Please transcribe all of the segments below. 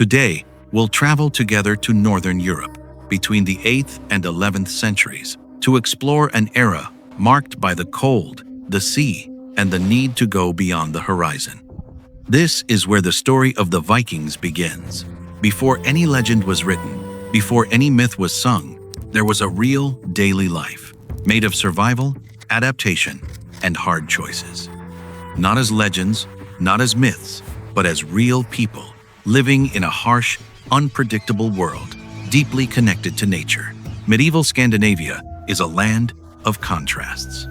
Today, we'll travel together to Northern Europe between the 8th and 11th centuries to explore an era marked by the cold, the sea, and the need to go beyond the horizon. This is where the story of the Vikings begins. Before any legend was written, before any myth was sung, there was a real daily life, made of survival, adaptation, and hard choices. Not as legends, not as myths, but as real people, living in a harsh, unpredictable world, deeply connected to nature. Medieval Scandinavia is a land of contrasts.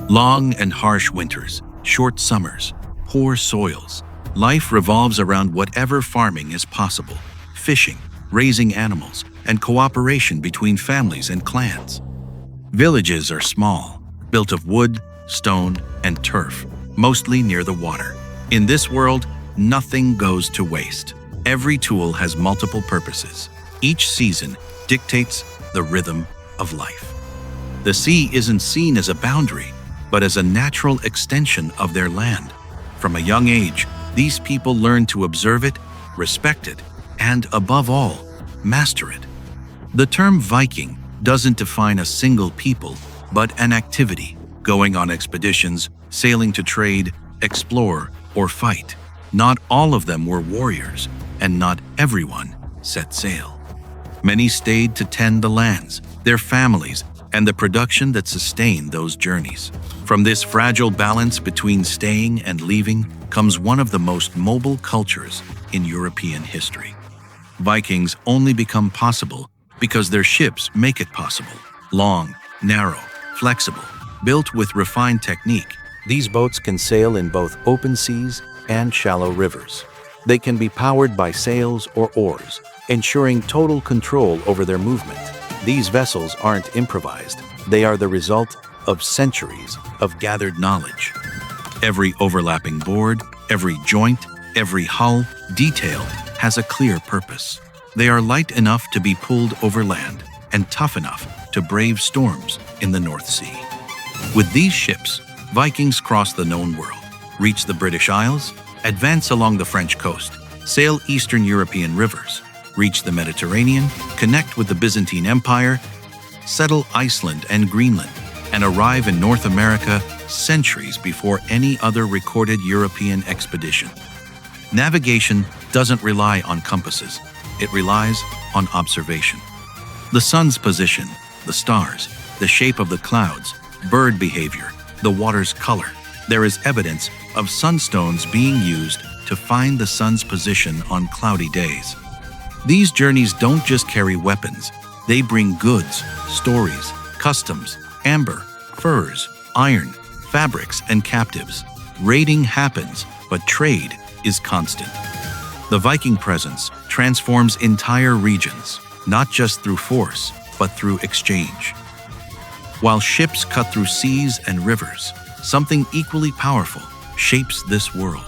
Long and harsh winters, short summers, poor soils. Life revolves around whatever farming is possible, fishing, raising animals, and cooperation between families and clans. Villages are small, built of wood, stone, and turf, mostly near the water. In this world, nothing goes to waste. Every tool has multiple purposes. Each season dictates the rhythm of life. The sea isn't seen as a boundary, but as a natural extension of their land. From a young age, these people learn to observe it, respect it, and above all, master it. The term Viking doesn't define a single people, but an activity, going on expeditions, sailing to trade, explore, or fight. Not all of them were warriors, and not everyone set sail. Many stayed to tend the lands, their families, and the production that sustained those journeys. From this fragile balance between staying and leaving comes one of the most mobile cultures in European history. Vikings only become possible because their ships make it possible. Long, narrow, flexible, built with refined technique, these boats can sail in both open seas and shallow rivers. They can be powered by sails or oars, ensuring total control over their movement. These vessels aren't improvised. They are the result of centuries of gathered knowledge. Every overlapping board, every joint, every hull, detail has a clear purpose. They are light enough to be pulled over land and tough enough to brave storms in the North Sea. With these ships, Vikings cross the known world, reach the British Isles, advance along the French coast, sail Eastern European rivers, reach the Mediterranean, connect with the Byzantine Empire, settle Iceland and Greenland, and arrive in North America centuries before any other recorded European expedition. Navigation doesn't rely on compasses, it relies on observation. The sun's position, the stars, the shape of the clouds, bird behavior, the water's color. There is evidence of sunstones being used to find the sun's position on cloudy days. These journeys don't just carry weapons, they bring goods, stories, customs, amber, furs, iron, fabrics, and captives. Raiding happens, but trade is constant. The Viking presence transforms entire regions, not just through force, but through exchange. While ships cut through seas and rivers, something equally powerful shapes this world.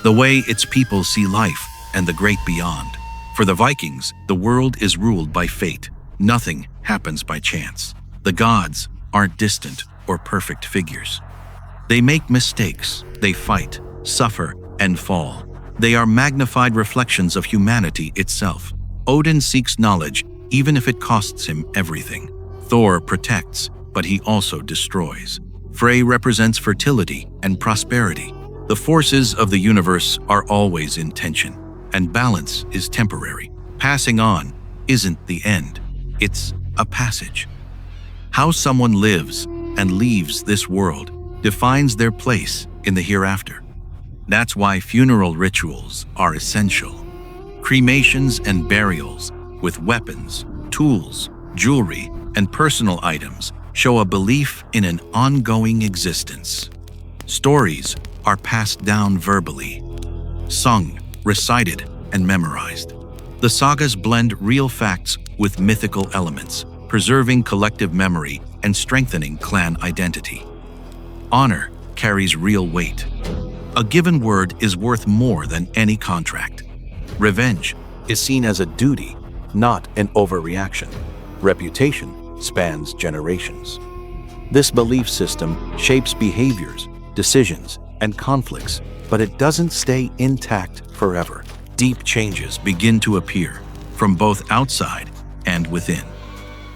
The way its people see life and the great beyond. For the Vikings, the world is ruled by fate. Nothing happens by chance. The gods aren't distant or perfect figures. They make mistakes, they fight, suffer, and fall. They are magnified reflections of humanity itself. Odin seeks knowledge, even if it costs him everything. Thor protects, but he also destroys. Frey represents fertility and prosperity. The forces of the universe are always in tension, and balance is temporary. Passing on isn't the end, it's a passage. How someone lives and leaves this world defines their place in the hereafter. That's why funeral rituals are essential. Cremations and burials with weapons, tools, jewelry, and personal items show a belief in an ongoing existence. Stories are passed down verbally, sung, recited, and memorized. The sagas blend real facts with mythical elements, preserving collective memory and strengthening clan identity. Honor carries real weight. A given word is worth more than any contract. Revenge is seen as a duty, not an overreaction. Reputation spans generations. This belief system shapes behaviors, decisions, and conflicts, but it doesn't stay intact forever. deep changes begin to appear from both outside and within.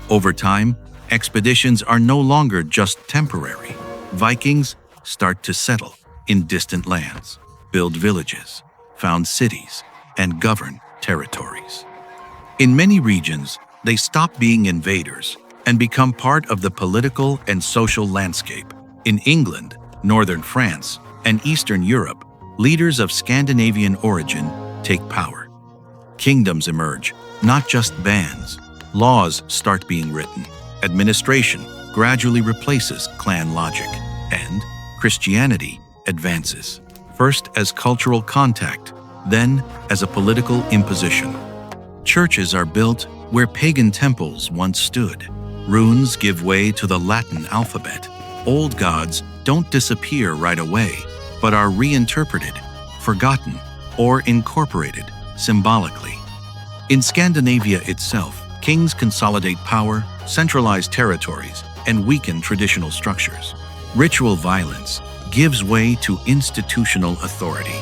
Over time, expeditions are no longer just temporary. Vikings start to settle in distant lands, build villages, found cities, and govern territories. In many regions, they stop being invaders and become part of the political and social landscape. In England, northern France, and Eastern Europe, leaders of Scandinavian origin take power. Kingdoms emerge, not just bands. Laws start being written. Administration gradually replaces clan logic, and Christianity advances, first as cultural contact, then as a political imposition. Churches are built where pagan temples once stood. Runes give way to the Latin alphabet. Old gods don't disappear right away, but are reinterpreted, forgotten, or incorporated symbolically. In Scandinavia itself, kings consolidate power, centralize territories, and weaken traditional structures. Ritual violence gives way to institutional authority.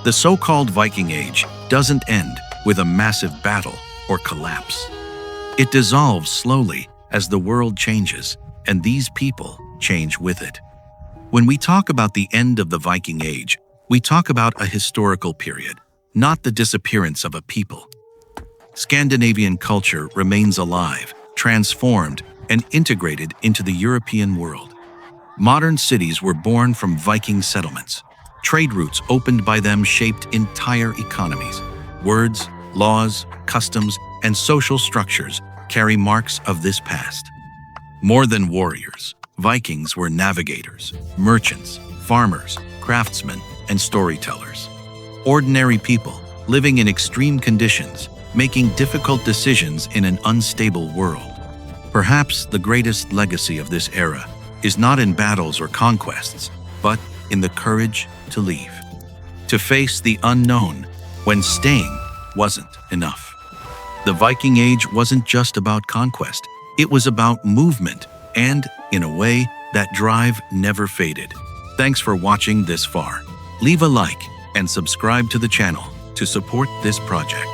The so-called Viking Age doesn't end with a massive battle or collapse. It dissolves slowly as the world changes, and these people change with it. When we talk about the end of the Viking Age, we talk about a historical period, not the disappearance of a people. Scandinavian culture remains alive, transformed, and integrated into the European world. Modern cities were born from Viking settlements. Trade routes opened by them shaped entire economies. Words, laws, customs, and social structures carry marks of this past. More than warriors, Vikings were navigators, merchants, farmers, craftsmen, and storytellers. Ordinary people living in extreme conditions, making difficult decisions in an unstable world. Perhaps the greatest legacy of this era is not in battles or conquests, but in the courage to leave, to face the unknown when staying wasn't enough. The Viking Age wasn't just about conquest, it was about movement, and, in a way, that drive never faded. Thanks for watching this far. Leave a like and subscribe to the channel to support this project.